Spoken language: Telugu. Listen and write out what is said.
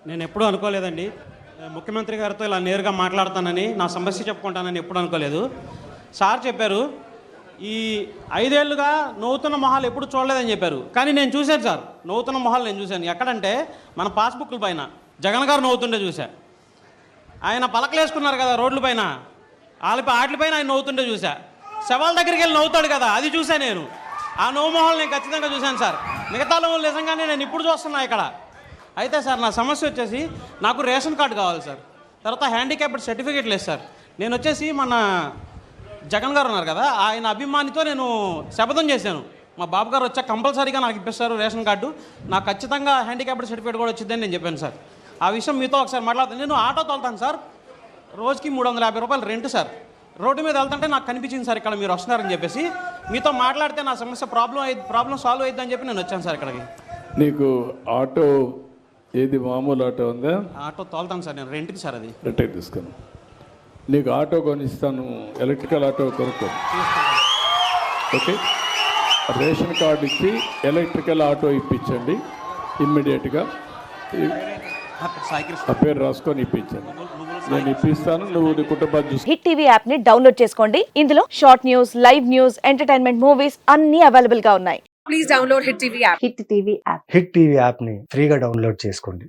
నేను ఎప్పుడూ అనుకోలేదండి ముఖ్యమంత్రి గారితో ఇలా నేరుగా మాట్లాడతానని, నా సమస్య చెప్పుకుంటానని ఎప్పుడు అనుకోలేదు. సార్ చెప్పారు ఈ 5 ఏళ్ళుగా నవ్వుతున్న మొహాలు ఎప్పుడు చూడలేదని చెప్పారు. కానీ నేను చూశాను సార్, నవ్వుతున్న మొహాలు నేను చూశాను. ఎక్కడంటే మన పాస్బుక్ల పైన జగన్ గారు నవ్వుతుంటే చూశా. ఆయన పలకలు వేసుకున్నారు కదా రోడ్ల పైన, వాటిపైన ఆయన నవ్వుతుంటే చూశా. శవాల దగ్గరికి వెళ్ళి నవ్వుతాడు కదా, అది చూశా నేను. ఆ నవ్వు మొహాలు నేను ఖచ్చితంగా చూశాను సార్. మిగతా వాళ్ళు నిజంగానే నేను ఇప్పుడు చూస్తున్నా ఇక్కడ. అయితే సార్ నా సమస్య వచ్చేసి నాకు రేషన్ కార్డు కావాలి సార్, తర్వాత హ్యాండిక్యాప్డ్ సర్టిఫికేట్ లేదు సార్. నేను వచ్చేసి మన జగన్ గారు ఉన్నారు కదా, ఆయన అభిమానితో నేను శపథం చేశాను, మా బాబు గారు వచ్చాక కంపల్సరీగా నాకు ఇప్పిస్తారు రేషన్ కార్డు, నాకు ఖచ్చితంగా హ్యాండిక్యాప్డ్ సర్టిఫికేట్ కూడా వచ్చిందని నేను చెప్పాను సార్. ఆ విషయం మీతో ఒకసారి మాట్లాడుతాను. నేను ఆటో తోలుతాను సార్, రోజుకి 350 రూపాయలు రెంట్ సార్. రోడ్డు మీద వెళ్తుంటే నాకు కనిపించింది సార్ ఇక్కడ మీరు వస్తున్నారని చెప్పేసి. మీతో మాట్లాడితే నా సమస్య ప్రాబ్లం సాల్వ్ అవుతుందని చెప్పి నేను వచ్చాను సార్ ఇక్కడికి. నీకు ఆటో ఏది మామూలు ఆటో ఉందా? ఆటో తోలుతాను సార్ నేను, రెంట్కి సార్. అది రెంట్కి తీసుకుని నీకు ఆటో కొనిస్తాను, ఎలక్ట్రికల్ ఆటో కొనుక్కో. ఓకే, రేషన్ కార్డు ఇచ్చి ఎలక్ట్రికల్ ఆటో ఇప్పించండి ఇమ్మీడియట్గా. ఆ పేరు రాసుకొని ఇప్పించండి, నేను ఇప్పిస్తాను. నువ్వు నీ కుటుంబాన్ని చూసి హిట్ టీవీ యాప్ ని డౌన్లోడ్ చేసుకోండి. ఇందులో short news, live news, entertainment movies అన్ని అవైలబుల్ గా ఉన్నాయి. Please download Hit TV app. Hit TV app hit TV యాప్ని ఫ్రీగా డౌన్లోడ్ చేసుకోండి.